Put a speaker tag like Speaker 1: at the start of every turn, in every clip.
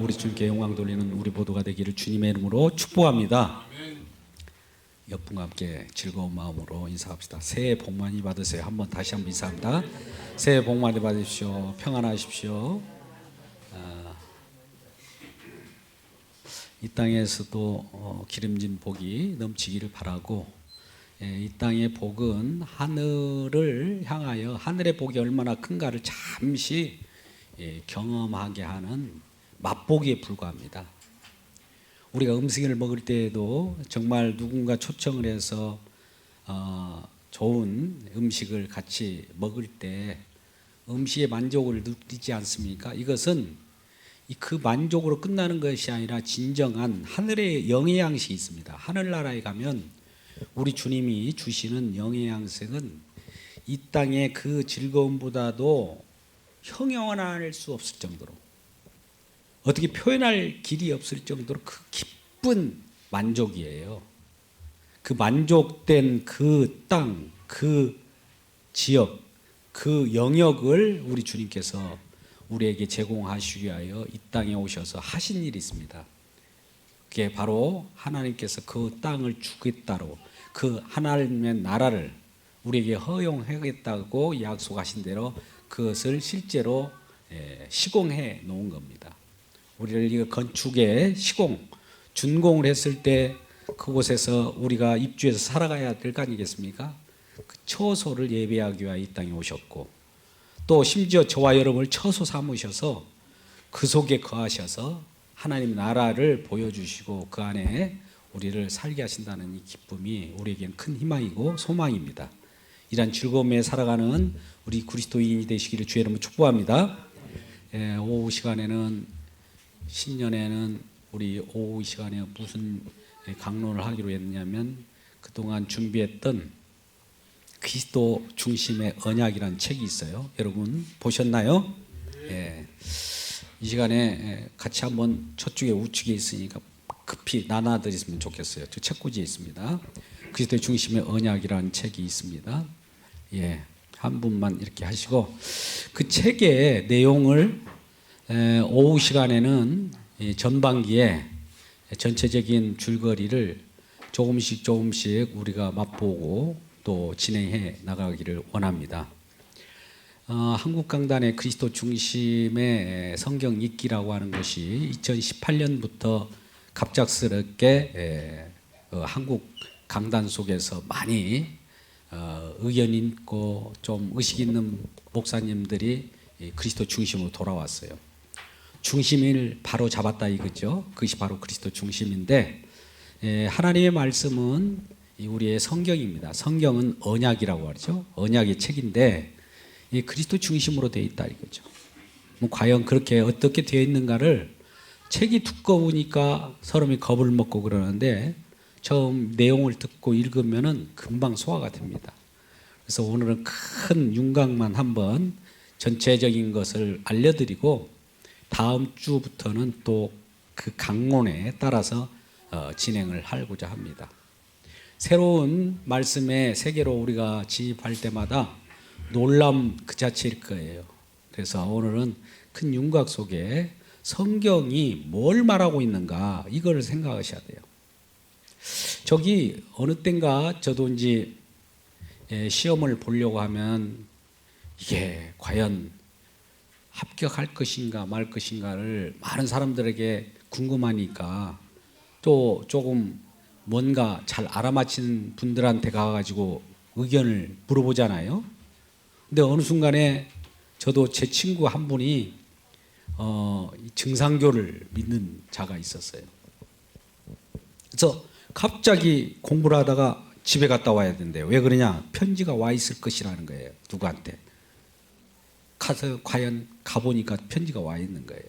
Speaker 1: 우리 주님께 영광 돌리는 우리 모두가 되기를 주님의 이름으로 축복합니다. 옆분과 함께 즐거운 마음으로 인사합시다. 새해 복 많이 받으세요. 한번 다시 한번 인사합니다. 새해 복 많이 받으십시오. 평안하십시오. 이 땅에서도 기름진 복이 넘치기를 바라고, 이 땅의 복은 하늘을 향하여 하늘의 복이 얼마나 큰가를 잠시 경험하게 하는 맛보기에 불과합니다. 우리가 음식을 먹을 때에도 정말 누군가 초청을 해서 좋은 음식을 같이 먹을 때 음식의 만족을 느끼지 않습니까? 이것은 그 만족으로 끝나는 것이 아니라 진정한 하늘의 영의 양식이 있습니다. 하늘나라에 가면 우리 주님이 주시는 영의 양식은 이 땅의 그 즐거움보다도 형용할 수 없을 정도로, 어떻게 표현할 길이 없을 정도로 그 기쁜 만족이에요. 그 만족된 그 땅, 그 지역, 그 영역을 우리 주님께서 우리에게 제공하시기 위하여 이 땅에 오셔서 하신 일이 있습니다. 그게 바로 하나님께서 그 땅을 주겠다로, 그 하나님의 나라를 우리에게 허용하겠다고 약속하신 대로 그것을 실제로 시공해 놓은 겁니다. 우리를 이 건축에 준공을 했을 때 그곳에서 우리가 입주해서 살아가야 될 거 아니겠습니까? 그 처소를 예배하기 위하여 이 땅에 오셨고, 또 심지어 저와 여러분을 처소 삼으셔서 그 속에 거하셔서 하나님 나라를 보여주시고 그 안에 우리를 살게 하신다는 이 기쁨이 우리에겐 큰 희망이고 소망입니다. 이런 즐거움에 살아가는 우리 그리스도인이 되시기를 주의 이름으로 축복합니다. 오후 시간에는, 신년에는 우리 오후 시간에 무슨 강론을 하기로 했냐면, 그동안 준비했던 그리스도 중심의 언약이라는 책이 있어요. 여러분 보셨나요? 이 시간에 같이 한번 저쪽에 우측에 있으니까 급히 나눠드렸으면 좋겠어요. 저 책꽂이에 있습니다. 그리스도 중심의 언약이라는 책이 있습니다. 한 분만 이렇게 하시고, 그 책의 내용을 오후 시간에는 전반기에 전체적인 줄거리를 조금씩 우리가 맛보고 또 진행해 나가기를 원합니다. 한국강단의 그리스도 중심의 성경 읽기라고 하는 것이 2018년부터 갑작스럽게 한국 강단 속에서 많이 의견 있고 좀 의식 있는 목사님들이 그리스도 중심으로 돌아왔어요. 중심을 바로 잡았다 이거죠. 그것이 바로 그리스도 중심인데, 하나님의 말씀은 우리의 성경입니다. 성경은 언약이라고 하죠. 언약의 책인데 그리스도 중심으로 되어 있다 이거죠. 과연 그렇게 어떻게 되어 있는가를, 책이 두꺼우니까 사람이 겁을 먹고 그러는데 처음 내용을 듣고 읽으면은 금방 소화가 됩니다. 그래서 오늘은 큰 윤곽만 한번 전체적인 것을 알려드리고, 다음 주부터는 또 그 강론에 따라서 진행을 하고자 합니다. 새로운 말씀의 세계로 우리가 진입할 때마다 놀람 그 자체일 거예요. 그래서 오늘은 큰 윤곽 속에 성경이 뭘 말하고 있는가, 이걸 생각하셔야 돼요. 저기 어느 땐가 저도 이제 시험을 보려고 하면 이게 과연 합격할 것인가 말 것인가를 많은 사람들에게 궁금하니까, 또 조금 뭔가 잘 알아맞힌 분들한테 가가지고 의견을 물어보잖아요. 근데 어느 순간에 저도 제 친구 한 분이 증상교를 믿는 자가 있었어요. 그래서 갑자기 공부를 하다가 집에 갔다 와야 된대요. 왜 그러냐? 편지가 와 있을 것이라는 거예요. 누구한테. 가서 과연 가보니까 편지가 와 있는 거예요.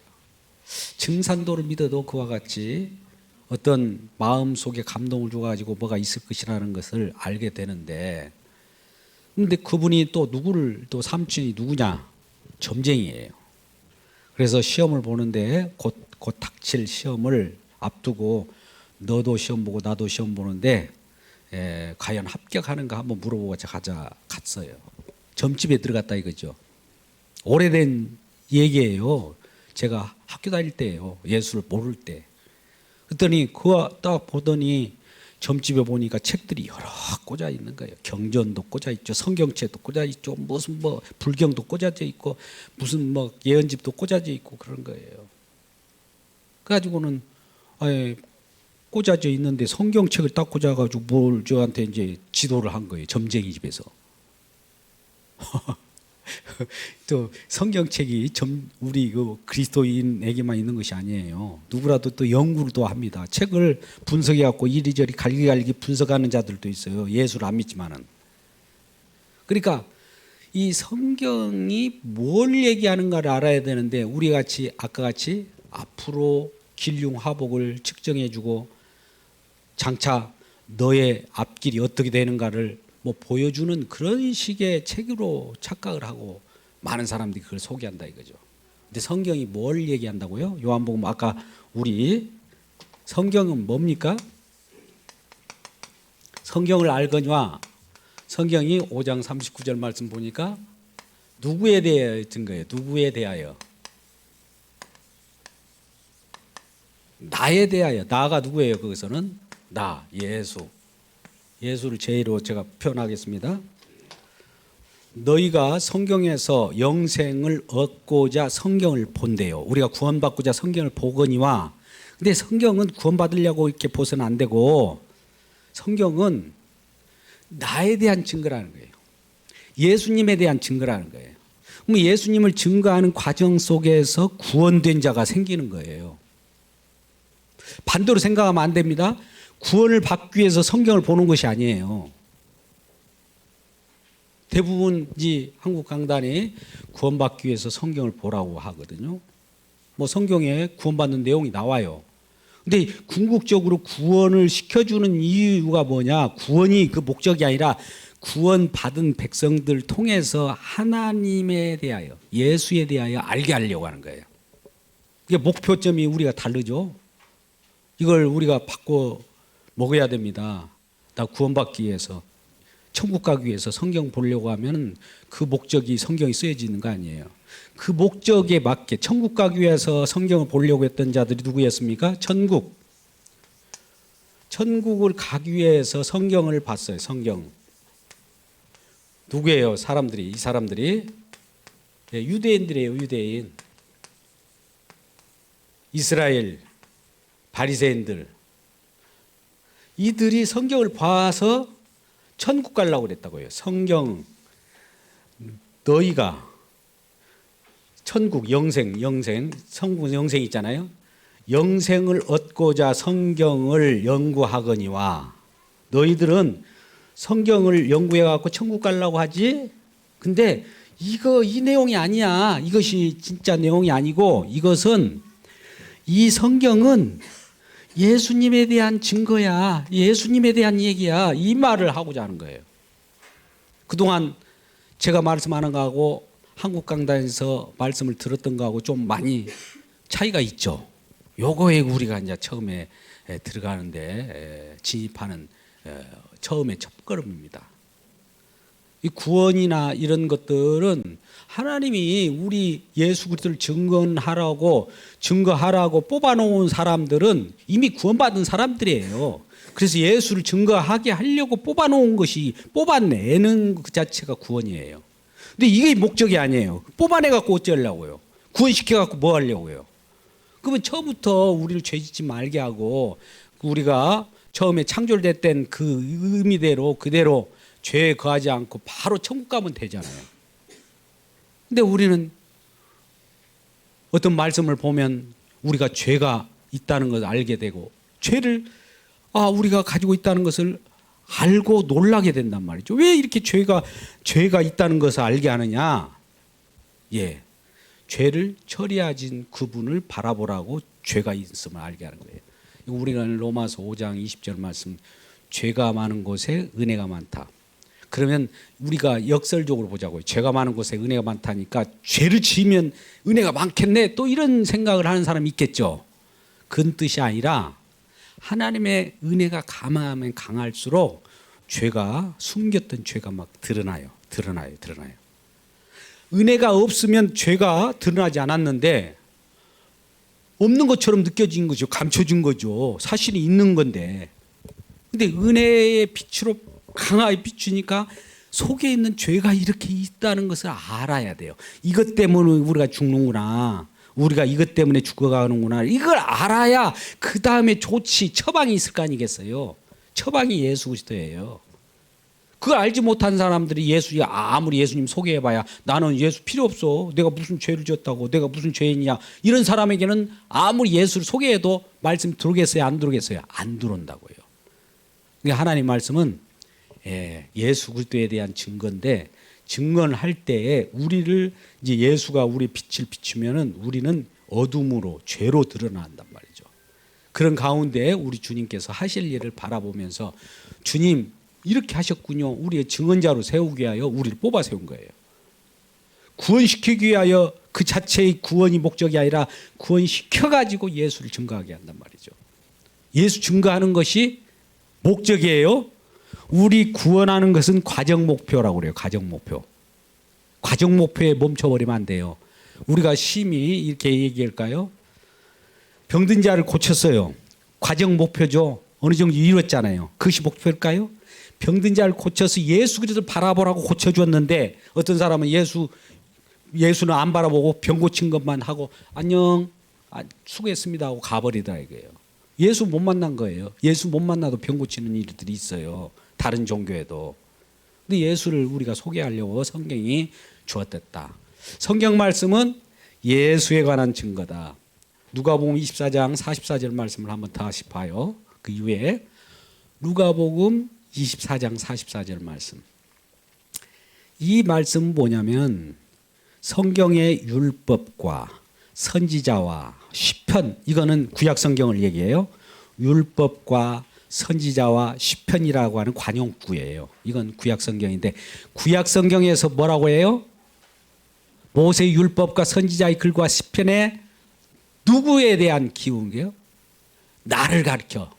Speaker 1: 증산도를 믿어도 그와 같이 어떤 마음속에 감동을 줘가지고 뭐가 있을 것이라는 것을 알게 되는데, 근데 그분이 또 누구를, 또 삼촌이 누구냐? 점쟁이에요. 그래서 시험을 보는데 곧 닥칠 시험을 앞두고 너도 시험 보고 나도 시험 보는데 과연 합격하는가 한번 물어보고 갔어요. 점집에 들어갔다 이거죠. 오래된 얘기예요. 제가 학교 다닐 때예요. 예수를 모를 때. 그랬더니 그거 딱 보더니 점집에 보니까 책들이 여러 꽂아 있는 거예요. 경전도 꽂아 있죠. 성경책도 꽂아 있죠. 무슨 뭐 불경도 꽂아져 있고 무슨 뭐 예언집도 꽂아져 있고 그런 거예요. 그래가지고는 아예 꽂아져 있는데 성경책을 딱 꽂아가지고 뭘 저한테 이제 지도를 한 거예요. 점쟁이 집에서. 또 성경책이 우리 그 그리스도인에게만 있는 것이 아니에요. 누구라도 또 연구도 합니다. 책을 분석해 갖고 이리저리 갈기갈기 분석하는 자들도 있어요. 예수를 안 믿지만은. 그러니까 이 성경이 뭘 얘기하는가를 알아야 되는데 우리 같이 아까 같이 앞으로 길흉하복을 측정해주고 장차 너의 앞길이 어떻게 되는가를 뭐 보여주는 그런 식의 책으로 착각을 하고 많은 사람들이 그걸 소개한다 이거죠. 근데 성경이 뭘 얘기한다고요? 요한복음 아까 우리 성경은 뭡니까? 성경을 알거니와 성경이 5장 39절 말씀 보니까 누구에 대하여 증거예요? 누구에 대하여? 나에 대하여. 나가 누구예요? 거기서는 나, 예수. 예수를 제의로 제가 표현하겠습니다. 너희가 성경에서 영생을 얻고자 성경을 본대요. 우리가 구원받고자 성경을 보거니와. 근데 성경은 구원받으려고 이렇게 보서는 안 되고 성경은 나에 대한 증거라는 거예요. 예수님에 대한 증거라는 거예요. 그럼 예수님을 증거하는 과정 속에서 구원된 자가 생기는 거예요. 반대로 생각하면 안 됩니다. 구원을 받기 위해서 성경을 보는 것이 아니에요. 대부분 이 한국 강단이 구원받기 위해서 성경을 보라고 하거든요. 뭐 성경에 구원받는 내용이 나와요. 근데 궁극적으로 구원을 시켜주는 이유가 뭐냐? 구원이 그 목적이 아니라 구원받은 백성들 통해서 하나님에 대하여, 예수에 대하여 알게 하려고 하는 거예요. 이게 목표점이 우리가 다르죠. 이걸 우리가 바꿔 먹어야 됩니다. 나 구원받기 위해서, 천국 가기 위해서 성경 보려고 하면 그 목적이 성경이 쓰여지는 거 아니에요. 그 목적에 맞게 천국 가기 위해서 성경을 보려고 했던 자들이 누구였습니까? 천국을 가기 위해서 성경을 봤어요. 성경. 누구예요? 사람들이. 이 사람들이 유대인들이에요. 유대인. 이스라엘 바리새인들. 이들이 성경을 봐서 천국 가려고 그랬다고요. 성경 너희가 천국 영생 성국 영생 있잖아요. 영생을 얻고자 성경을 연구하거니와. 너희들은 성경을 연구해 갖고 천국 가려고 하지. 근데 이 내용이 아니야. 이것이 진짜 내용이 아니고 이것은 이 성경은 예수님에 대한 증거야. 예수님에 대한 얘기야. 이 말을 하고자 하는 거예요. 그동안 제가 말씀하는 거하고 한국 강단에서 말씀을 들었던 거하고 좀 많이 차이가 있죠. 요거에 우리가 이제 처음에 들어가는데 진입하는 처음의 첫걸음입니다. 이 구원이나 이런 것들은 하나님이 우리 예수 그리스도를 증거하라고 뽑아놓은 사람들은 이미 구원받은 사람들이에요. 그래서 예수를 증거하게 하려고 뽑아내는 그 자체가 구원이에요. 근데 이게 목적이 아니에요. 뽑아내갖고 어쩌려고요? 구원시켜갖고 뭐 하려고요? 그러면 처음부터 우리를 죄짓지 말게 하고 우리가 처음에 창조됐던 그 의미대로 그대로 죄에 거하지 않고 바로 천국 가면 되잖아요. 근데 우리는 어떤 말씀을 보면 우리가 죄가 있다는 것을 알게 되고 죄를 우리가 가지고 있다는 것을 알고 놀라게 된단 말이죠. 왜 이렇게 죄가 있다는 것을 알게 하느냐? 죄를 처리하신 그분을 바라보라고 죄가 있음을 알게 하는 거예요. 우리가 로마서 5장 20절 말씀, 죄가 많은 곳에 은혜가 많다. 그러면 우리가 역설적으로 보자고요. 죄가 많은 곳에 은혜가 많다니까 죄를 지으면 은혜가 많겠네. 또 이런 생각을 하는 사람이 있겠죠. 그런 뜻이 아니라 하나님의 은혜가 강하면 강할수록 숨겼던 죄가 막 드러나요. 은혜가 없으면 죄가 드러나지 않았는데 없는 것처럼 느껴진 거죠. 감춰진 거죠. 사실이 있는 건데. 근데 은혜의 빛으로 강하게 비추니까 속에 있는 죄가 이렇게 있다는 것을 알아야 돼요. 이것 때문에 우리가 죽는구나. 우리가 이것 때문에 죽어가는구나. 이걸 알아야 그 다음에 조치, 처방이 있을 거 아니겠어요. 처방이 예수 그리스도예요. 그걸 알지 못한 사람들이 아무리 예수님 소개해봐야 나는 예수 필요 없어. 내가 무슨 죄를 지었다고. 내가 무슨 죄인이야. 이런 사람에게는 아무리 예수를 소개해도 말씀 들어오겠어요? 안 들어오겠어요? 안 들어온다고요. 그러니까 하나님 말씀은 예수 그리스도에 대한 증거인데 증거를 할 때에 우리를 이제 예수가 우리 빛을 비추면은 우리는 어둠으로 죄로 드러난단 말이죠. 그런 가운데 우리 주님께서 하실 일을 바라보면서 주님 이렇게 하셨군요. 우리의 증언자로 세우기 위하여 우리를 뽑아 세운 거예요. 구원시키기 위하여 그 자체의 구원이 목적이 아니라 구원시켜가지고 예수를 증거하게 한단 말이죠. 예수 증거하는 것이 목적이에요. 우리 구원하는 것은 과정 목표라고 그래요. 과정 목표. 과정 목표에 멈춰버리면 안 돼요. 우리가 심히 이렇게 얘기할까요? 병든 자를 고쳤어요. 과정 목표죠. 어느 정도 이뤘잖아요. 그것이 목표일까요? 병든 자를 고쳐서 예수 그리스도를 바라보라고 고쳐주었는데 어떤 사람은 예수는 안 바라보고 병 고친 것만 하고 안녕 수고했습니다 하고 가버리더라 이거예요. 예수 못 만난 거예요. 예수 못 만나도 병 고치는 일들이 있어요. 다른 종교에도. 근데 예수를 우리가 소개하려고 성경이 주었댔다. 성경 말씀은 예수에 관한 증거다. 누가복음 24장 44절 말씀을 한번 다시 봐요. 그 이후에 누가복음 24장 44절 말씀. 이 말씀은 뭐냐면 성경의 율법과 선지자와 시편, 이거는 구약 성경을 얘기해요. 율법과 선지자와 시편이라고 하는 관용구예요. 이건 구약 성경인데 구약 성경에서 뭐라고 해요? 모세의 율법과 선지자의 글과 시편에 누구에 대한 기운이에요? 나를 가르쳐.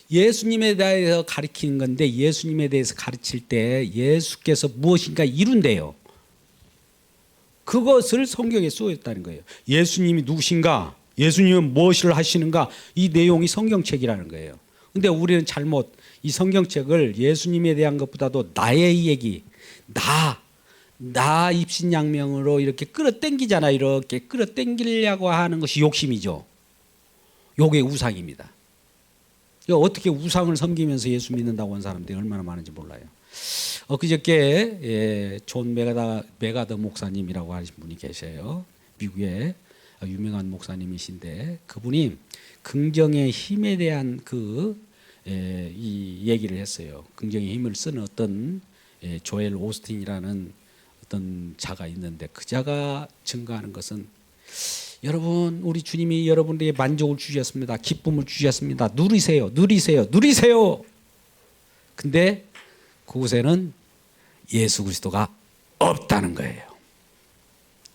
Speaker 1: 예수님에 대해서 가르치는 건데 예수님에 대해서 가르칠 때 예수께서 무엇인가 이룬대요. 그것을 성경에 쓰여있다는 거예요. 예수님이 누구신가? 예수님은 무엇을 하시는가? 이 내용이 성경책이라는 거예요. 근데 우리는 잘못 이 성경책을 예수님에 대한 것보다도 나의 얘기, 나 입신양명으로 이렇게 끌어당기잖아. 이렇게 끌어당기려고 하는 것이 욕심이죠. 요게 우상입니다. 어떻게 우상을 섬기면서 예수 믿는다고 하는 사람들이 얼마나 많은지 몰라요. 그저께 존 메가더 목사님이라고 하신 분이 계셔요. 미국의 유명한 목사님이신데 그분이 긍정의 힘에 대한 이 얘기를 했어요. 긍정의 힘을 쓰는 어떤 조엘 오스틴이라는 어떤 자가 있는데 그 자가 증거하는 것은 여러분 우리 주님이 여러분에게 만족을 주셨습니다. 기쁨을 주셨습니다. 누리세요. 누리세요. 누리세요. 근데 그곳에는 예수 그리스도가 없다는 거예요.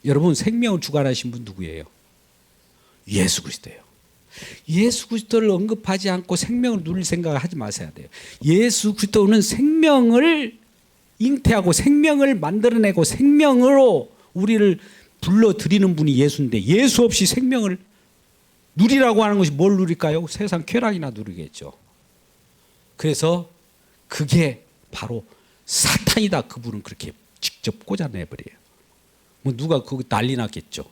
Speaker 1: 여러분 생명을 주관하신 분 누구예요? 예수 그리스도예요. 예수 그리스도를 언급하지 않고 생명을 누릴 생각을 하지 마셔야 돼요. 예수 그리스도는 생명을 잉태하고 생명을 만들어내고 생명으로 우리를 불러들이는 분이 예수인데 예수 없이 생명을 누리라고 하는 것이 뭘 누릴까요? 세상 쾌락이나 누리겠죠. 그래서 그게 바로 사탄이다. 그분은 그렇게 직접 꽂아내버려요. 뭐 누가 그거 난리 났겠죠.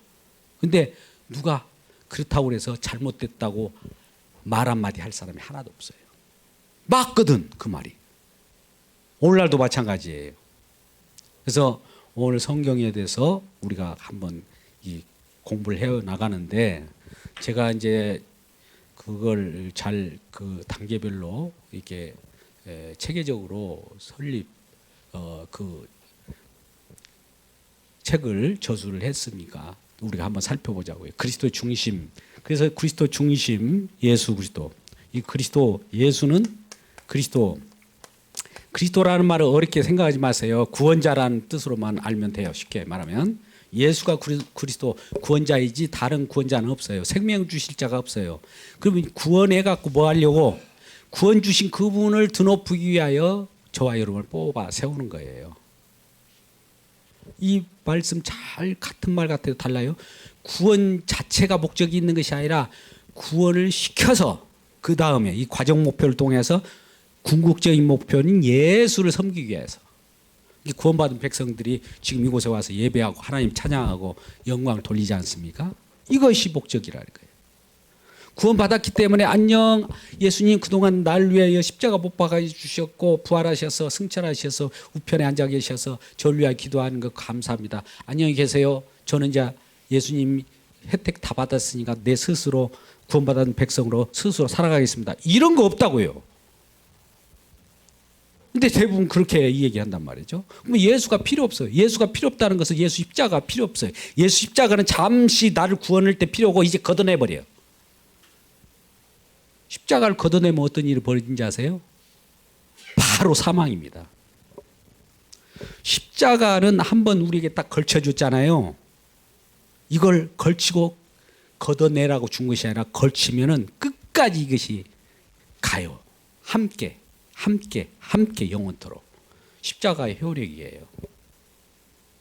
Speaker 1: 근데 누가 그렇다고 해서 잘못됐다고 말 한마디 할 사람이 하나도 없어요. 맞거든 그 말이. 오늘날도 마찬가지예요. 그래서 오늘 성경에 대해서 우리가 한번 이 공부를 해 나가는데 제가 이제 그걸 잘 그 단계별로 이렇게 체계적으로 설립 그 책을 저술을 했으니까 우리가 한번 살펴보자고요. 그리스도 중심. 그래서 그리스도 중심 예수 그리스도. 이 그리스도 예수는 그리스도라는 말을 어렵게 생각하지 마세요. 구원자라는 뜻으로만 알면 돼요. 쉽게 말하면 예수가 그리스도 구원자이지 다른 구원자는 없어요. 생명 주실 자가 없어요. 그러면 구원해 갖고 뭐 하려고? 구원 주신 그분을 드높이기 위하여 저와 여러분을 뽑아 세우는 거예요. 이 말씀 잘 같은 말 같아도 달라요. 구원 자체가 목적이 있는 것이 아니라 구원을 시켜서 그 다음에 이 과정 목표를 통해서 궁극적인 목표는 예수를 섬기기 위해서 구원받은 백성들이 지금 이곳에 와서 예배하고 하나님 찬양하고 영광을 돌리지 않습니까? 이것이 목적이라는 거예요. 구원받았기 때문에 안녕 예수님 그동안 날 위하여 십자가 못 박아 주셨고 부활하셔서 승천하셔서 우편에 앉아 계셔서 저를 위하여 기도하는 거 감사합니다. 안녕히 계세요. 저는 이제 예수님 혜택 다 받았으니까 내 스스로 구원받은 백성으로 스스로 살아가겠습니다. 이런 거 없다고요. 근데 대부분 그렇게 얘기한단 말이죠. 그럼 예수가 필요 없어요. 예수가 필요 없다는 것은 예수 십자가 필요 없어요. 예수 십자가는 잠시 나를 구원할 때 필요하고 이제 걷어내버려요. 십자가를 걷어내면 어떤 일이 벌어진지 아세요? 바로 사망입니다. 십자가는 한번 우리에게 딱 걸쳐줬잖아요. 이걸 걸치고 걷어내라고 준 것이 아니라 걸치면은 끝까지 이것이 가요. 함께 영원토록. 십자가의 효력이에요.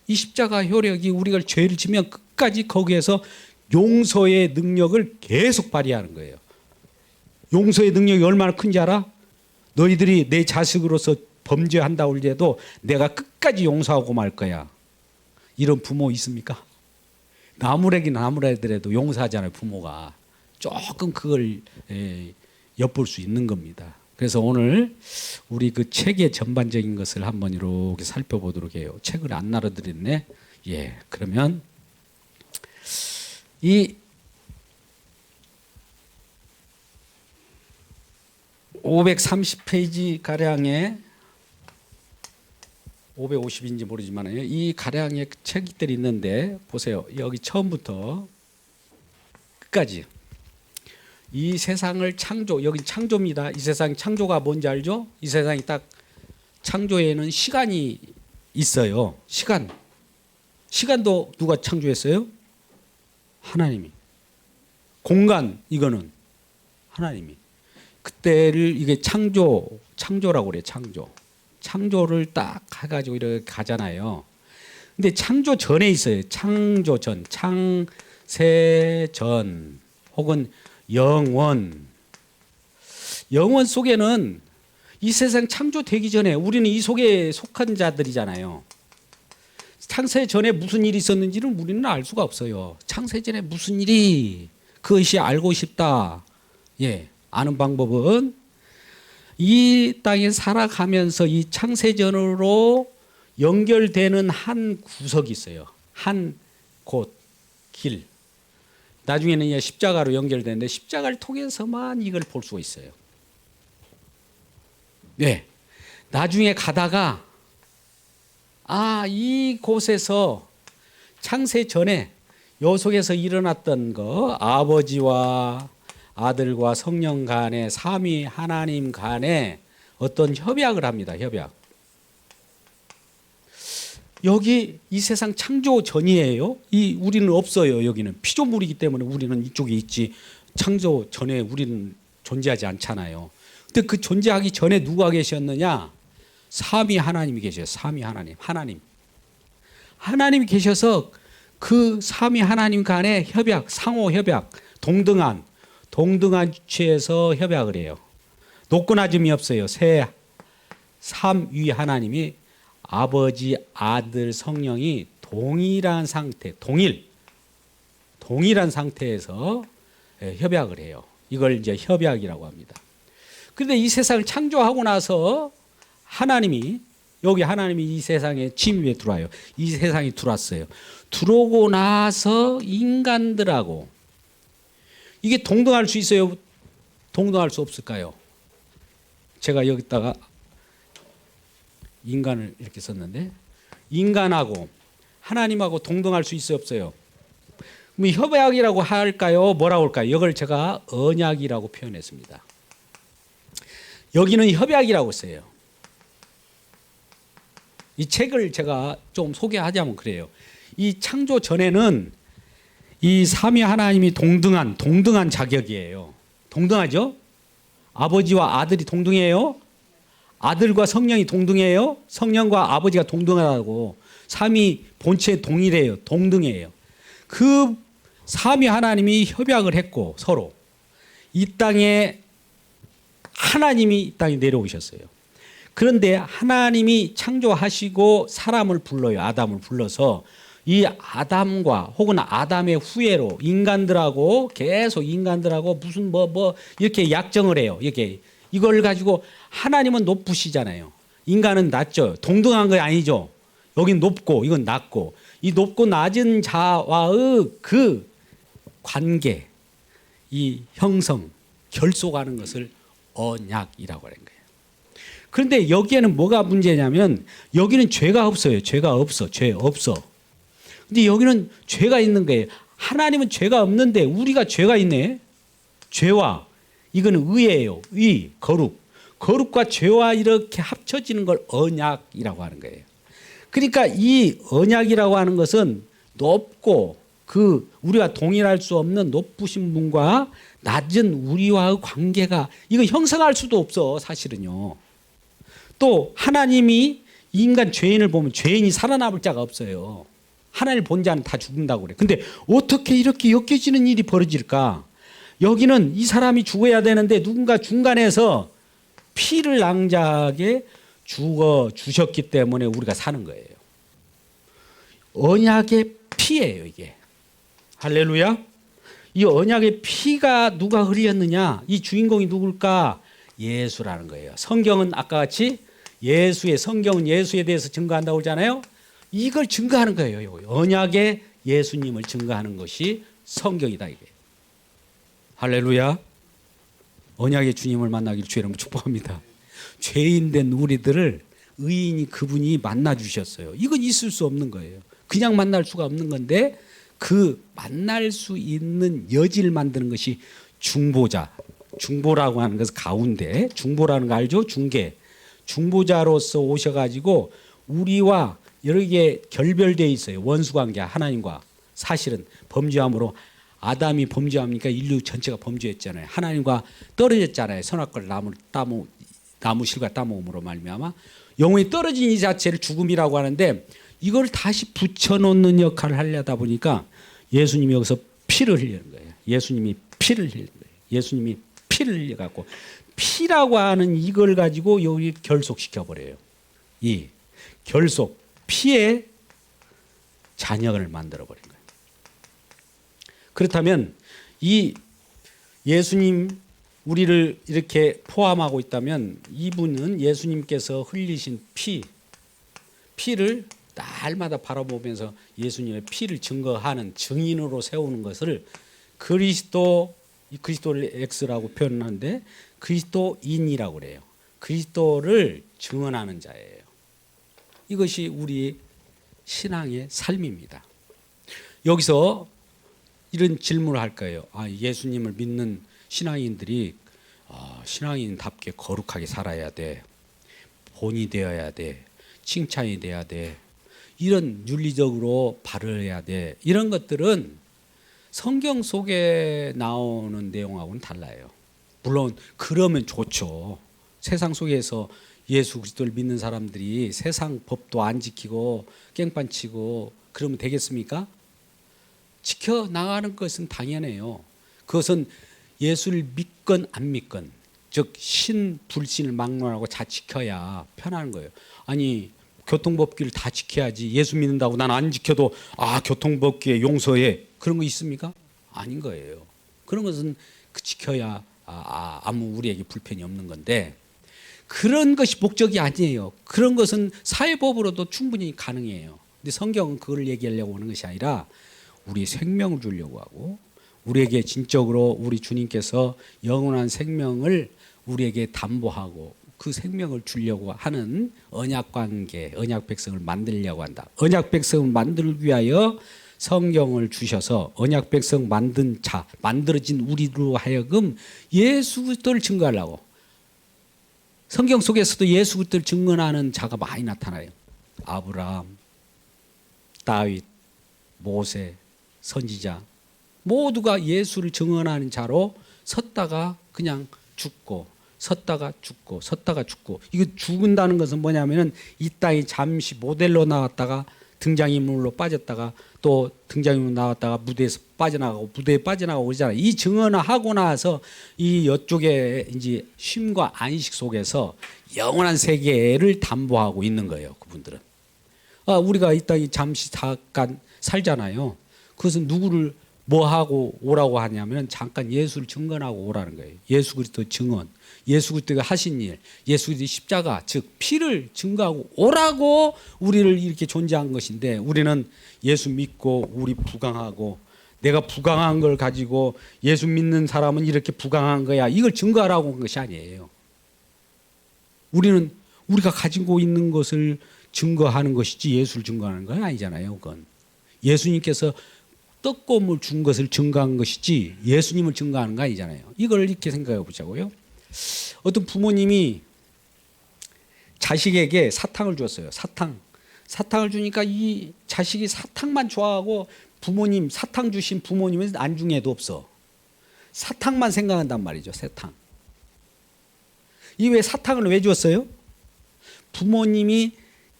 Speaker 1: 이 십자가 효력이 우리가 죄를 지면 끝까지 거기에서 용서의 능력을 계속 발휘하는 거예요. 용서의 능력이 얼마나 큰지 알아? 너희들이 내 자식으로서 범죄한다고 해도 내가 끝까지 용서하고 말 거야. 이런 부모 있습니까? 나무래긴 나무래더라도 용서하잖아요. 부모가. 조금 그걸 엿볼 수 있는 겁니다. 그래서 오늘 우리 그 책의 전반적인 것을 한번 이렇게 살펴보도록 해요. 책을 안 나눠드렸네. 예, 그러면 이 530페이지 가량의 550인지 모르지만 이 가량의 책들이 있는데 보세요. 여기 처음부터 끝까지 이 세상을 창조, 여기 창조입니다. 이 세상 창조가 뭔지 알죠? 이 세상이 딱 창조에는 시간이 있어요. 시간도 누가 창조했어요? 하나님이. 공간 이거는 하나님이. 그때를 이게 창조라고 그래요. 창조를 딱 해가지고 이렇게 가잖아요. 근데 창조 전에 있어요. 창조 전, 창세 전, 혹은 영원 속에는 이 세상 창조되기 전에 우리는 이 속에 속한 자들이잖아요. 창세 전에 무슨 일이 있었는지는 우리는 알 수가 없어요. 창세 전에 무슨 일이 그것이 알고 싶다. 예, 아는 방법은 이 땅에 살아가면서 이 창세전으로 연결되는 한 구석이 있어요. 한 곳, 길. 나중에는 이제 십자가로 연결되는데 십자가를 통해서만 이걸 볼 수가 있어요. 네. 나중에 가다가 이곳에서 창세 전에 요 속에서 일어났던 거 아버지와 아들과 성령 간에 삼위 하나님 간에 어떤 협약을 합니다. 협약. 여기 이 세상 창조 전이에요. 우리는 없어요. 여기는 피조물이기 때문에 우리는 이쪽에 있지. 창조 전에 우리는 존재하지 않잖아요. 근데 그 존재하기 전에 누가 계셨느냐? 삼위 하나님이 계셔요. 삼위 하나님. 하나님이 계셔서 그 삼위 하나님 간의 협약, 상호 협약, 동등한 취에서 협약을 해요. 높고 낮음이 없어요. 삼위 하나님이 아버지, 아들, 성령이 동일한 상태, 동일한 상태에서 협약을 해요. 이걸 이제 협약이라고 합니다. 그런데 이 세상을 창조하고 나서 하나님이 이 세상에 침입해 들어와요. 이 세상에 들어왔어요. 들어오고 나서 인간들하고 이게 동등할 수 있어요? 동등할 수 없을까요? 제가 여기다가 인간을 이렇게 썼는데 인간하고 하나님하고 동등할 수 있어요? 없어요? 그럼 협약이라고 할까요? 뭐라고 할까요? 이걸 제가 언약이라고 표현했습니다. 여기는 협약이라고 써요. 이 책을 제가 좀 소개하자면 그래요. 이 창조 전에는 이 삼위 하나님이 동등한 자격이에요. 동등하죠? 아버지와 아들이 동등해요? 아들과 성령이 동등해요? 성령과 아버지가 동등하다고. 삼위 본체 동일해요. 동등해요. 그 삼위 하나님이 협약을 했고 서로 이 땅에 하나님이 이 땅에 내려오셨어요. 그런데 하나님이 창조하시고 사람을 불러요. 아담을 불러서 이 아담과 혹은 아담의 후예로 인간들하고 계속 인간들하고 무슨 뭐 이렇게 약정을 해요. 이렇게 이걸 가지고 하나님은 높으시잖아요. 인간은 낮죠. 동등한 거 아니죠. 여긴 높고 이건 낮고 이 높고 낮은 자와의 그 관계, 이 형성, 결속하는 것을 언약이라고 하는 거예요. 그런데 여기에는 뭐가 문제냐면 여기는 죄가 없어요. 죄가 없어. 죄 없어. 근데 여기는 죄가 있는 거예요. 하나님은 죄가 없는데 우리가 죄가 있네. 죄와 이거는 의예요. 의, 거룩. 거룩과 죄와 이렇게 합쳐지는 걸 언약이라고 하는 거예요. 그러니까 이 언약이라고 하는 것은 높고 그 우리가 동일할 수 없는 높으신 분과 낮은 우리와의 관계가 이거 형성할 수도 없어 사실은요. 또 하나님이 인간 죄인을 보면 죄인이 살아남을 자가 없어요. 하나님을 본 자는 다 죽는다고 그래. 근데 어떻게 이렇게 엮여지는 일이 벌어질까? 여기는 이 사람이 죽어야 되는데 누군가 중간에서 피를 낭자하게 죽어 주셨기 때문에 우리가 사는 거예요. 언약의 피예요, 이게. 할렐루야. 이 언약의 피가 누가 흘렸느냐? 이 주인공이 누굴까? 예수라는 거예요. 성경은 아까 같이 성경은 예수에 대해서 증거한다고 그러잖아요. 이걸 증거하는 거예요. 언약의 예수님을 증거하는 것이 성경이다 이게. 할렐루야. 언약의 주님을 만나길 주의 이름으로 축복합니다. 죄인 된 우리들을 의인이 그분이 만나 주셨어요. 이건 있을 수 없는 거예요. 그냥 만날 수가 없는 건데 그 만날 수 있는 여지를 만드는 것이 중보자. 중보라고 하는 것은 가운데, 중보라는 거 알죠? 중보자로서 오셔가지고 우리와 여러 개 결별되어 있어요. 원수관계 하나님과. 사실은 범죄함으로 아담이 범죄합니까? 인류 전체가 범죄했잖아요. 하나님과 떨어졌잖아요. 선악과를 나무 실과 따먹음으로 말미암아 영혼이 떨어진 이 자체를 죽음이라고 하는데 이걸 다시 붙여놓는 역할을 하려다 보니까 예수님이 여기서 피를 흘리는 거예요. 예수님이 피를 흘리는 거예요. 예수님이 피를 흘려갖고 피라고 하는 이걸 가지고 여기 결속시켜버려요. 이 결속, 피의 잔영을 만들어버린 거예요. 그렇다면 이 예수님 우리를 이렇게 포함하고 있다면 이분은 예수님께서 흘리신 피를 날마다 바라보면서 예수님의 피를 증거하는 증인으로 세우는 것을 그리스도를 X라고 표현하는데 그리스도인이라고 그래요. 그리스도를 증언하는 자예요. 이것이 우리 신앙의 삶입니다. 여기서 이런 질문을 할 거예요. 예수님을 믿는 신앙인들이 신앙인답게 거룩하게 살아야 돼. 본이 되어야 돼. 칭찬이 돼야 돼. 이런 윤리적으로 바르야 돼. 이런 것들은 성경 속에 나오는 내용하고는 달라요. 물론 그러면 좋죠. 세상 속에서 예수 그리스도를 믿는 사람들이 세상 법도 안 지키고 깽판치고 그러면 되겠습니까? 지켜나가는 것은 당연해요. 그것은 예수를 믿건 안 믿건 즉 신불신을 막론하고 다 지켜야 편한 거예요. 아니 교통법규를 다 지켜야지 예수 믿는다고 난 안 지켜도 교통법규에 용서해 그런 거 있습니까? 아닌 거예요. 그런 것은 지켜야 아무 우리에게 불편이 없는 건데 그런 것이 목적이 아니에요. 그런 것은 사회법으로도 충분히 가능해요. 근데 성경은 그걸 얘기하려고 하는 것이 아니라 우리 생명을 주려고 하고 우리에게 진적으로 우리 주님께서 영원한 생명을 우리에게 담보하고 그 생명을 주려고 하는 언약관계, 언약 백성을 만들려고 한다. 언약 백성을 만들기 위하여 성경을 주셔서 언약 백성 만든 자, 만들어진 우리로 하여금 예수 그리스도를 증거하려고. 성경 속에서도 예수 그리스도를 증언하는 자가 많이 나타나요. 아브라함, 다윗, 모세, 선지자 모두가 예수를 증언하는 자로 섰다가 그냥 죽고 섰다가 죽고 이거 죽는다는 것은 뭐냐면은 이 땅에 잠시 모델로 나왔다가 등장인물로 빠졌다가 또 등장인물 나왔다가 무대에서 빠져나가고 무대에 빠져나가고 그러잖아요. 이 증언을 하고 나서 이 이쪽에 이제 쉼과 안식 속에서 영원한 세계를 담보하고 있는 거예요. 그분들은. 우리가 이 땅에 잠시 잠깐 살잖아요. 그것은 누구를 뭐 하고 오라고 하냐면 잠깐 예수를 증언하고 오라는 거예요. 예수 그리스도 증언, 예수 그리스도가 하신 일, 예수 그리스도 십자가 즉 피를 증거하고 오라고 우리를 이렇게 존재한 것인데 우리는 예수 믿고 우리 부강하고 내가 부강한 걸 가지고 예수 믿는 사람은 이렇게 부강한 거야 이걸 증거하라고 한 것이 아니에요. 우리는 우리가 가지고 있는 것을 증거하는 것이지 예수를 증거하는 건 아니잖아요. 그건 예수님께서 떡고물 준 것을 증거한 것이지 예수님을 증거하는 거 아니잖아요. 이걸 이렇게 생각해 보자고요. 어떤 부모님이 자식에게 사탕을 줬어요. 사탕을 주니까 이 자식이 사탕만 좋아하고 부모님 사탕 주신 부모님은 안중에도 없어. 사탕만 생각한단 말이죠. 사탕. 이 왜 사탕을 왜 줬어요? 부모님이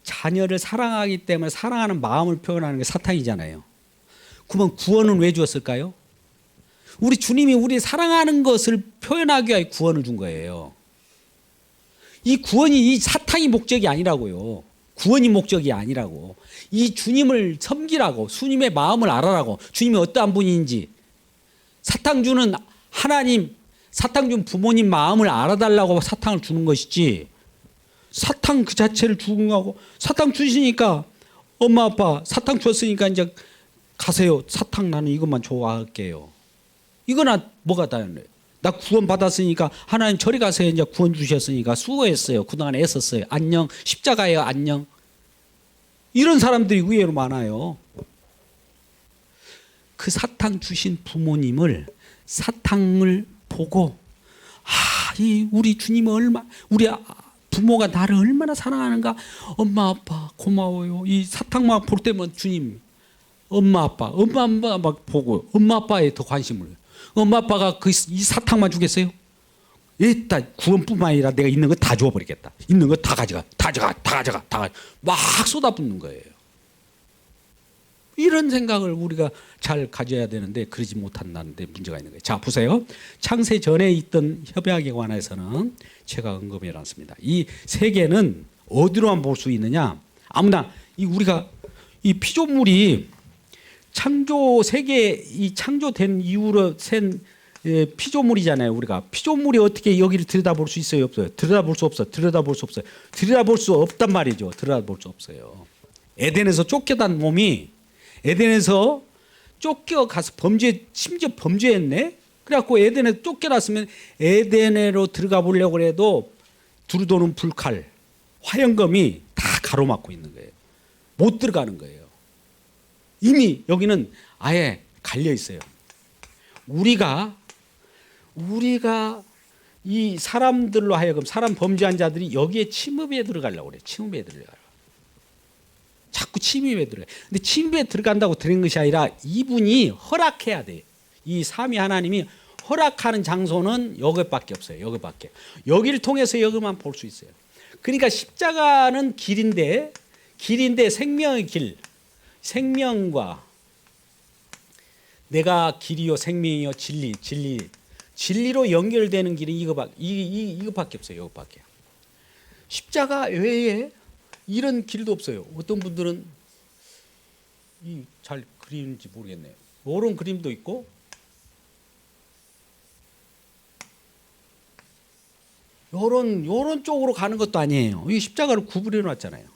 Speaker 1: 자녀를 사랑하기 때문에 사랑하는 마음을 표현하는 게 사탕이잖아요. 그러면 구원은 왜 주었을까요? 우리 주님이 우리 사랑하는 것을 표현하기 위해 구원을 준 거예요. 이 구원이 이 사탕이 목적이 아니라고요. 구원이 목적이 아니라고. 이 주님을 섬기라고, 주님의 마음을 알아라고, 주님이 어떠한 분인지, 사탕 주는 하나님, 사탕 준 부모님 마음을 알아달라고 사탕을 주는 것이지, 사탕 그 자체를 주는 거고, 사탕 주시니까 엄마 아빠 사탕 줬으니까 이제 가세요. 사탕 나는 이것만 좋아할게요. 이거나 뭐가 다르네. 나 구원 받았으니까 하나님 저리 가세요. 이제 구원 주셨으니까 수고했어요. 그동안 애썼어요. 안녕. 십자가예요. 안녕. 이런 사람들이 의외로 많아요. 그 사탕 주신 부모님을 사탕을 보고 이 우리 주님은 우리 부모가 나를 얼마나 사랑하는가. 엄마 아빠 고마워요. 이 사탕만 볼 때면 주님 엄마 아빠 막 보고 엄마 아빠에 더 관심을. 엄마 아빠가 이 사탕만 주겠어요? 일단 구원뿐만 아니라 내가 있는 거 다 주워버리겠다. 있는 거 다 가져가. 막 쏟아붓는 거예요. 이런 생각을 우리가 잘 가져야 되는데 그러지 못한다는데 문제가 있는 거예요. 자 보세요. 창세 전에 있던 협약에 관해서는 제가 언급해 놨습니다. 이 세계는 어디로만 볼 수 있느냐? 아무나 우리가 이 피조물이 창조 세계 이 창조된 이후로 센 피조물이잖아요. 우리가 피조물이 어떻게 여기를 들여다볼 수 있어요? 없어요? 들여다볼 수 없어. 들여다볼 수 없단 말이죠. 들여다볼 수 없어요. 에덴에서 쫓겨난 몸이 에덴에서 쫓겨가서 심지어 범죄했네. 그래갖고 에덴에 쫓겨났으면 에덴으로 들어가 보려고 해도 두루도는 불칼, 화영검이 다 가로막고 있는 거예요. 못 들어가는 거예요. 이미 여기는 아예 갈려 있어요. 우리가 이 사람들로 하여금 사람 범죄한 자들이 여기에 침입에 들어가려고 그래요. 침입에 들어가요. 자꾸 침입에 들어가요. 근데 침입에 들어간다고 들은 것이 아니라 이분이 허락해야 돼요. 이 삼위 하나님이 허락하는 장소는 여기밖에 없어요. 여기밖에. 여기를 통해서 여기만 볼 수 있어요. 그러니까 십자가는 길인데 생명의 길. 생명과 내가 길이요 생명이요 진리로 연결되는 길이 이거밖에 없어요. 이거밖에. 십자가 외에 이런 길도 없어요. 어떤 분들은 잘 그리는지 모르겠네요. 이런 그림도 있고 요런 쪽으로 가는 것도 아니에요. 이 십자가를 구분해 놨잖아요.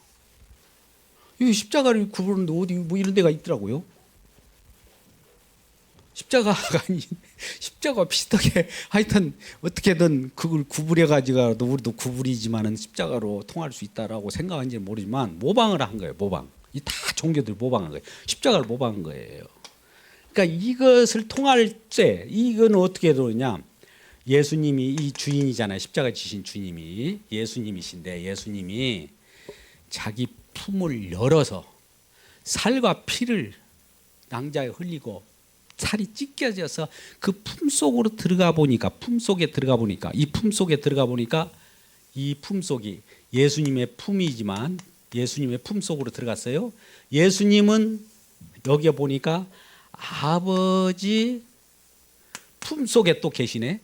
Speaker 1: 이 십자가를 구분하는데 어디 뭐 이런 데가 있더라고요. 십자가가 아닌 십자가 비슷하게 하여튼 어떻게든 그걸 구분해 가지고도 우리도 구분이지만은 십자가로 통할 수 있다라고 생각한지는 모르지만 모방을 한 거예요. 모방. 이 다 종교들 모방한 거예요. 십자가를 모방한 거예요. 그러니까 이것을 통할 때 이거는 어떻게 되느냐? 예수님이 이 주인이잖아요. 십자가 지신 주님이 예수님이신데 예수님이 자기 품을 열어서 살과 피를 낭자에 흘리고 살이 찢겨져서 그 품 속으로 들어가 보니까 이 품 속에 들어가 보니까 이 품 속이 예수님의 품이지만 예수님의 품속으로 들어갔어요. 예수님은 여기에 보니까 아버지 품속에 또 계시네.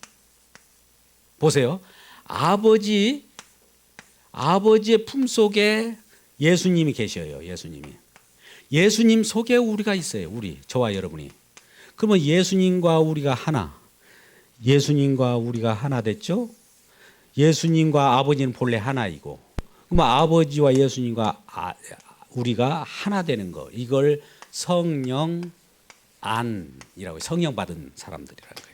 Speaker 1: 보세요. 아버지의 품속에 예수님이 계셔요. 예수님 속에 우리가 있어요. 저와 여러분이. 그러면 예수님과 우리가 하나. 예수님과 우리가 하나 됐죠? 예수님과 아버지는 본래 하나이고. 그러면 아버지와 예수님과 우리가 하나 되는 거. 이걸 성령 안이라고, 성령 받은 사람들이라는 거예요.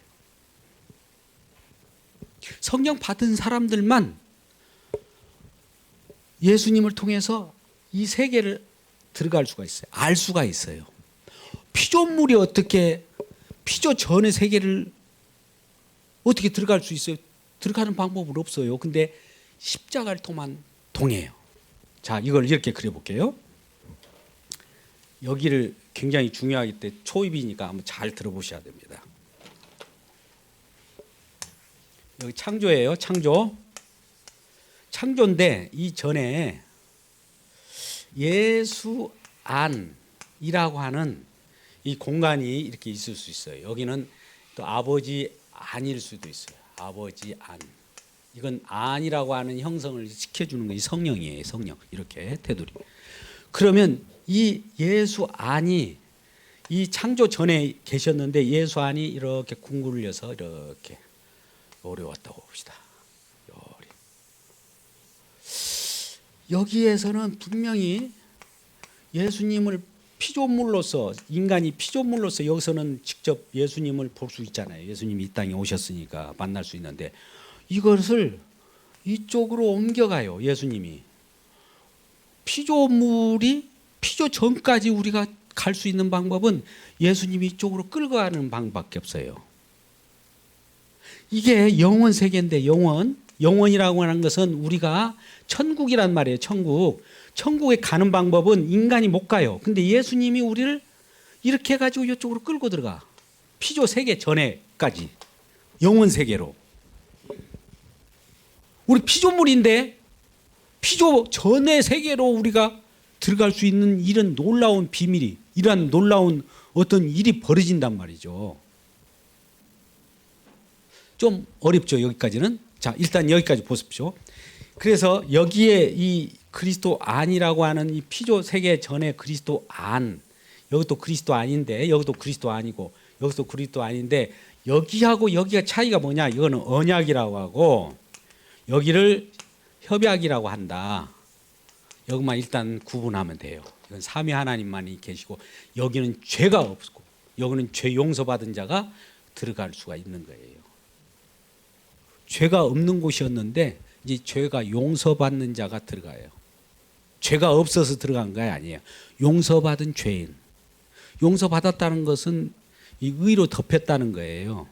Speaker 1: 성령 받은 사람들만 예수님을 통해서 이 세계를 들어갈 수가 있어요. 알 수가 있어요. 피조물이 어떻게 피조 전의 세계를 어떻게 들어갈 수 있어요? 들어가는 방법은 없어요. 근데 십자가를 통해요. 자, 이걸 이렇게 그려볼게요. 여기를 굉장히 중요하기 때문에 초입이니까 한번 잘 들어보셔야 됩니다. 여기 창조예요. 창조인데 이 전에 예수 안이라고 하는 이 공간이 이렇게 있을 수 있어요. 여기는 또 아버지 안일 수도 있어요. 아버지 안. 이건 안이라고 하는 형성을 시켜주는 게 성령이에요. 성령. 이렇게 테두리. 그러면 이 예수 안이 이 창조 전에 계셨는데 예수 안이 이렇게 궁굴려서 이렇게 요리 왔다고 봅시다. 요리. 여기에서는 분명히 예수님을 피조물로서, 인간이 피조물로서 여기서는 직접 예수님을 볼 수 있잖아요. 예수님이 이 땅에 오셨으니까 만날 수 있는데 이것을 이쪽으로 옮겨가요. 예수님이. 피조 전까지 우리가 갈 수 있는 방법은 예수님이 이쪽으로 끌고 가는 방법밖에 없어요. 이게 영원 세계인데, 영원이라고 하는 것은 우리가 천국이란 말이에요. 천국에 가는 방법은 인간이 못 가요. 근데 예수님이 우리를 이렇게 해가지고 이쪽으로 끌고 들어가. 피조 세계 전에까지 영원 세계로. 우리 피조물인데 피조 전의 세계로 우리가 들어갈 수 있는 이런 놀라운 비밀이, 이런 놀라운 어떤 일이 벌어진단 말이죠. 좀 어렵죠, 여기까지는. 자, 일단 여기까지 보십시오. 그래서 여기에 이 그리스도 안이라고 하는 이 피조 세계 전에 그리스도 안, 여기도 그리스도 안인데 여기도 그리스도 아니고 여기도 그리스도 아닌데, 여기하고 여기가 차이가 뭐냐? 이거는 언약이라고 하고 여기를 협약이라고 한다. 여기만 일단 구분하면 돼요. 이건 삼위 하나님만이 계시고 여기는 죄가 없고 여기는 죄 용서받은 자가 들어갈 수가 있는 거예요. 죄가 없는 곳이었는데 이제 죄가 용서받는 자가 들어가요. 죄가 없어서 들어간 거 아니에요. 용서받은 죄인. 용서받았다는 것은 이 의로 덮였다는 거예요.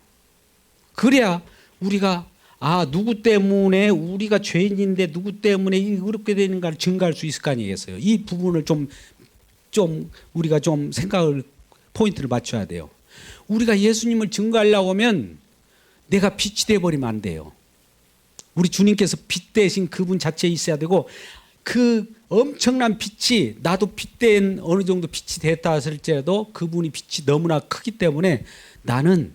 Speaker 1: 그래야 우리가 누구 때문에 우리가 죄인인데 누구 때문에 이렇게 되는가를 증가할 수 있을 거 아니겠어요. 이 부분을 좀 우리가 좀 포인트를 맞춰야 돼요. 우리가 예수님을 증거하려고 하면 내가 빛이 돼버리면 안 돼요. 우리 주님께서 빛 대신 그분 자체에 있어야 되고, 그 엄청난 빛이, 나도 빛된 어느 정도 빛이 됐다 할지라도 그분이 빛이 너무나 크기 때문에 나는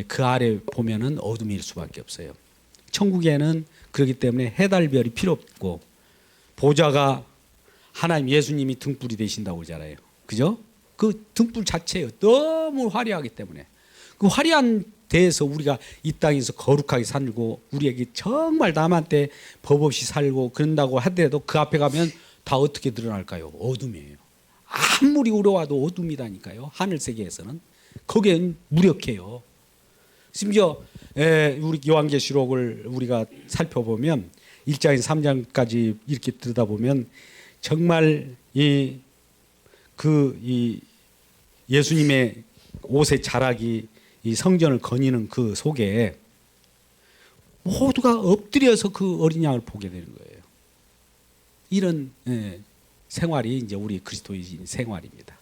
Speaker 1: 그 아래 보면은 어둠일 수밖에 없어요. 천국에는 그렇기 때문에 해달별이 필요 없고 보좌가 하나님 예수님이 등불이 되신다고 그러잖아요. 그죠? 그 등불 자체예요. 너무 화려하기 때문에. 그 화려한 데에서 우리가 이 땅에서 거룩하게 살고 우리에게 정말 남한테 법 없이 살고 그런다고 하더라도 그 앞에 가면 다 어떻게 드러날까요? 어둠이에요. 아무리 어려워도 어둠이라니까요. 하늘 세계에서는. 거기엔 무력해요. 심지어 우리 요한계시록을 우리가 살펴보면 1장에서 3장까지 이렇게 들여다보면 정말 이 예수님의 옷의 자락이 이 성전을 거니는 그 속에 모두가 엎드려서 그 어린 양을 보게 되는 거예요. 이런 생활이 이제 우리 그리스도인 생활입니다.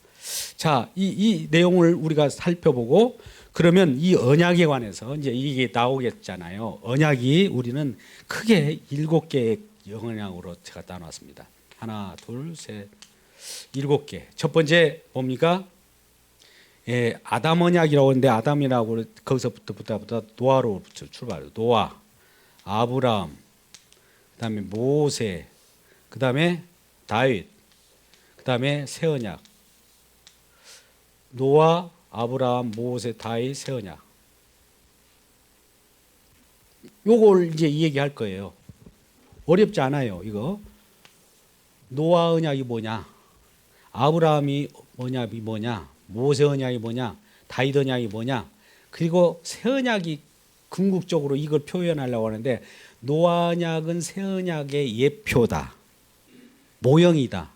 Speaker 1: 자, 이 내용을 우리가 살펴보고 그러면 이 언약에 관해서 이제 이게 나오겠잖아요. 언약이 우리는 크게 7개의 언약으로 제가 나눴습니다. 하나, 둘, 셋, 7개. 첫 번째 뭡니까? 아담 언약이라고 하는데 아담이라고 거기서부터 노아로 출발해요. 노아, 아브라함, 그다음에 모세, 그다음에 다윗, 그다음에 새 언약. 노아, 아브라함, 모세, 다윗, 새 언약. 요걸 이제 얘기할 거예요. 어렵지 않아요. 이거 노아 언약이 뭐냐, 아브라함이 언약이 뭐냐, 모세 언약이 뭐냐, 다윗 언약이 뭐냐, 그리고 새 언약이 궁극적으로 이걸 표현하려고 하는데 노아 언약은 새 언약의 예표다, 모형이다.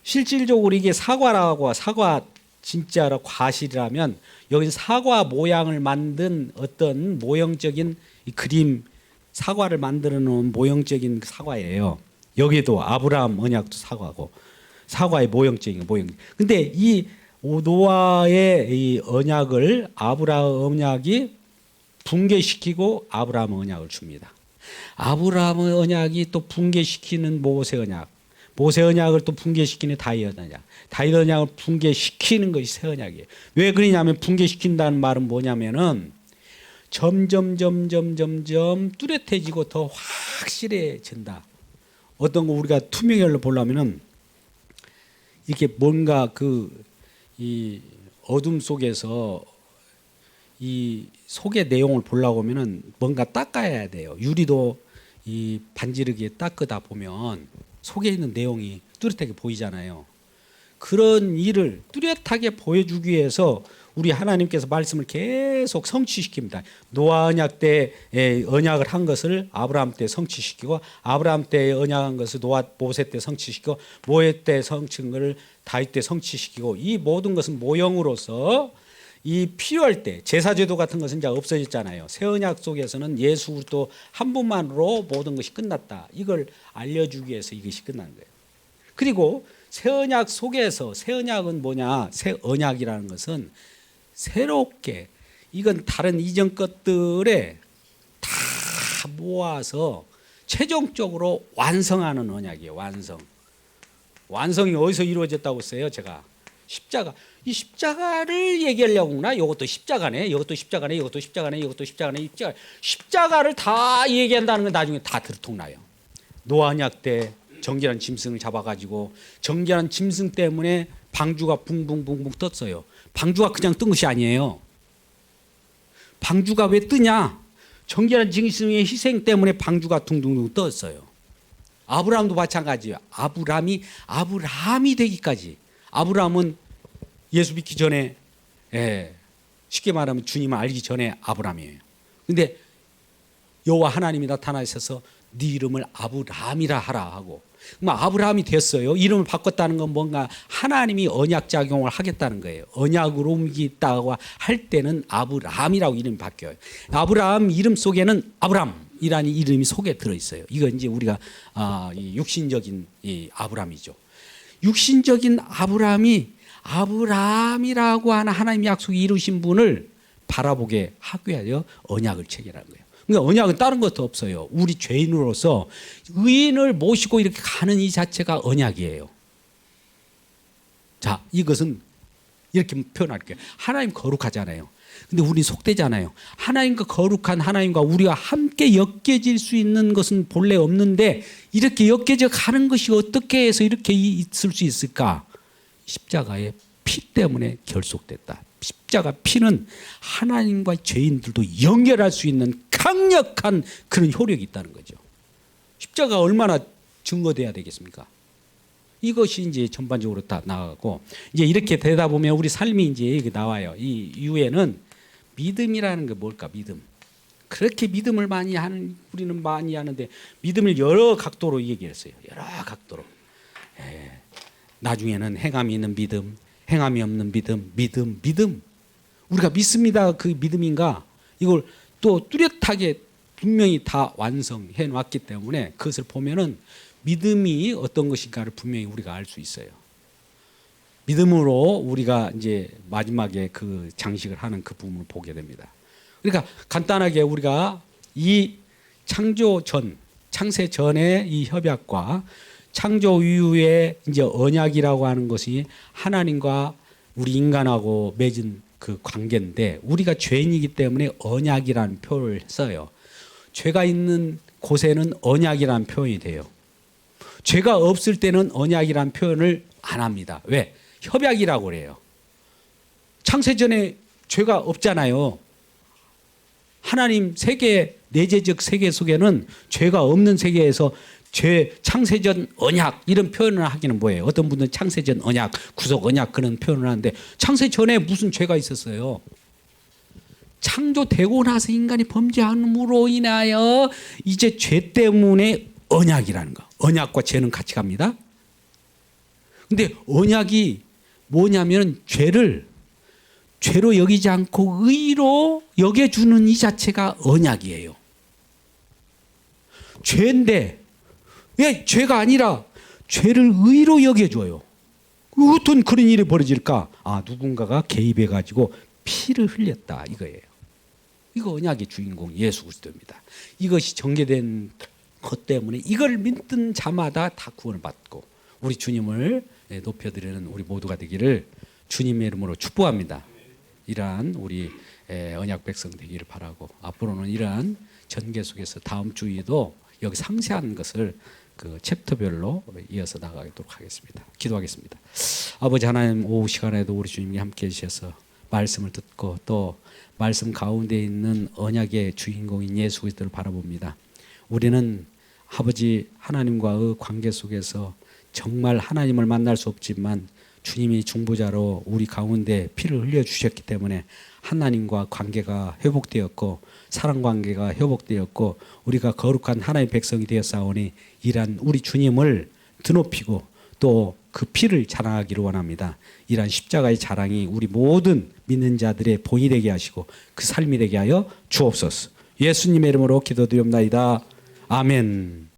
Speaker 1: 실질적으로 이게 사과라고, 사과 진짜로 과실이라면 여기는 사과 모양을 만든 어떤 모형적인 이 그림, 사과를 만들어 놓은 모형적인 사과예요. 여기도 아브라함 언약도 사과고, 사과의 모형적인 모형. 근데 이 노아의 이 언약을 아브라함 언약이 붕괴시키고 아브라함 언약을 줍니다. 아브라함 언약이 또 붕괴시키는 모세 언약, 모세 언약을 또 붕괴시키는 다윗 언약, 다윗 언약을 붕괴시키는 것이 새 언약이에요. 왜 그러냐면 붕괴시킨다는 말은 뭐냐면은 점점 뚜렷해지고 더 확실해진다. 어떤 거 우리가 투명열로 보려면은 이렇게 뭔가 이 어둠 속에서 이 속의 내용을 보려고 하면은 뭔가 닦아야 돼요. 유리도 이 반지르기에 닦다 보면 속에 있는 내용이 뚜렷하게 보이잖아요. 그런 일을 뚜렷하게 보여주기 위해서 우리 하나님께서 말씀을 계속 성취시킵니다. 노아 언약 때 언약을 한 것을 아브라함 때 성취시키고, 아브라함 때 언약한 것을 모세 때 성취시키고, 모세 때 성취한 것을 다윗 때 성취시키고, 이 모든 것은 모형으로서 이 필요할 때 제사제도 같은 것은 이제 없어졌잖아요. 새 언약 속에서는 예수 그리스도 한 분만으로 모든 것이 끝났다. 이걸 알려주기 위해서 이것이 끝난 거예요. 그리고 새 언약 속에서, 새 언약은 뭐냐? 새 언약이라는 것은 새롭게, 이건 다른 이전 것들에 다 모아서 최종적으로 완성하는 언약이에요. 완성이 어디서 이루어졌다고 했어요? 제가 십자가. 이 십자가를 얘기하려고 하나? 이것도 십자가네, 이것도 십자가네, 이것도 십자가네, 이것도 십자가네. 십자가를 다 얘기한다는 건 나중에 다 들통나요. 노아 언약 때 정결한 짐승을 잡아가지고 정결한 짐승 때문에 방주가 붕붕붕붕 떴어요. 방주가 그냥 뜬 것이 아니에요. 방주가 왜 뜨냐? 정결한 짐승의 희생 때문에 방주가 둥둥둥 떴어요. 아브라함도 마찬가지예요. 아브라함이 되기까지. 아브라함은 예수 믿기 전에, 쉽게 말하면 주님을 알기 전에 아브라함이에요. 근데 여호와 하나님이 나타나셔서 네 이름을 아브라함이라 하라 하고, 그럼 아브라함이 됐어요. 이름을 바꿨다는 건 뭔가 하나님이 언약 작용을 하겠다는 거예요. 언약으로 옮기다고 할 때는 아브라함이라고 이름이 바뀌어요. 아브라함 이름 속에는 아브람이라는 이름이 속에 들어있어요. 이거 이제 우리가 이 육신적인 이 아브라함이죠. 육신적인 아브라함이라고 하는 하나님의 약속이 이루신 분을 바라보게 하기 위하여 언약을 체결한 거예요. 그러니까 언약은 다른 것도 없어요. 우리 죄인으로서 의인을 모시고 이렇게 가는 이 자체가 언약이에요. 자, 이것은 이렇게 표현할게요. 하나님 거룩하잖아요. 근데 우리는 속되잖아요. 하나님과 거룩한 하나님과 우리가 함께 엮여질 수 있는 것은 본래 없는데 이렇게 엮여져 가는 것이 어떻게 해서 이렇게 있을 수 있을까? 십자가의 피 때문에 결속됐다. 십자가 피는 하나님과 죄인들도 연결할 수 있는 강력한 그런 효력이 있다는 거죠. 십자가 얼마나 증거돼야 되겠습니까? 이것이 이제 전반적으로 다 나가고, 이제 이렇게 되다 보면 우리 삶이 이제 나와요. 이 이후에는 믿음이라는 게 뭘까? 믿음. 그렇게 믿음을 많이 하는, 우리는 많이 하는데 믿음을 여러 각도로 얘기했어요. 여러 각도로. 나중에는 행함이 있는 믿음, 행함이 없는 믿음. 우리가 믿습니다. 그 믿음인가? 이걸 또 뚜렷하게 분명히 다 완성해 놨기 때문에 그것을 보면은 믿음이 어떤 것인가를 분명히 우리가 알 수 있어요. 믿음으로 우리가 이제 마지막에 그 장식을 하는 그 부분을 보게 됩니다. 그러니까 간단하게 우리가 이 창조 전, 창세 전의 이 협약과 창조 이후에 이제 언약이라고 하는 것이 하나님과 우리 인간하고 맺은 그 관계인데, 우리가 죄인이기 때문에 언약이라는 표현을 써요. 죄가 있는 곳에는 언약이라는 표현이 돼요. 죄가 없을 때는 언약이라는 표현을 안 합니다. 왜? 협약이라고 그래요. 창세전에 죄가 없잖아요. 하나님 세계, 내재적 세계 속에는 죄가 없는 세계에서 죄, 창세전 언약 이런 표현을 하기는 뭐예요? 어떤 분들은 창세전 언약, 구속 언약 그런 표현을 하는데, 창세전에 무슨 죄가 있었어요? 창조되고 나서 인간이 범죄함으로 인하여 이제 죄 때문에 언약이라는 거. 언약과 죄는 같이 갑니다. 근데 언약이 뭐냐면 죄를 죄로 여기지 않고 의로 여겨주는 이 자체가 언약이에요. 죄인데 왜 죄가 아니라 죄를 의로 여겨줘요. 어떤 그런 일이 벌어질까? 누군가가 개입해가지고 피를 흘렸다 이거예요. 이거 언약의 주인공 예수 그리스도입니다. 이것이 전개된 것 때문에 이걸 믿는 자마다 다 구원을 받고 우리 주님을 높여드리는 우리 모두가 되기를 주님의 이름으로 축복합니다. 이러한 우리 언약 백성 되기를 바라고, 앞으로는 이러한 전개 속에서 다음 주에도 여기 상세한 것을 그 챕터별로 이어서 나가도록 하겠습니다. 기도하겠습니다. 아버지 하나님, 오후 시간에도 우리 주님이 함께 해주셔서 말씀을 듣고 또 말씀 가운데 있는 언약의 주인공인 예수 그리스도를 바라봅니다. 우리는 아버지 하나님과의 관계 속에서 정말 하나님을 만날 수 없지만 주님이 중보자로 우리 가운데 피를 흘려주셨기 때문에 하나님과 관계가 회복되었고 사랑 관계가 회복되었고 우리가 거룩한 하나님의 백성이 되었사오니 이러한 우리 주님을 드높이고 또 그 피를 자랑하기를 원합니다. 이러한 십자가의 자랑이 우리 모든 믿는 자들의 본이 되게 하시고 그 삶이 되게 하여 주옵소서. 예수님의 이름으로 기도드립니다. 아멘.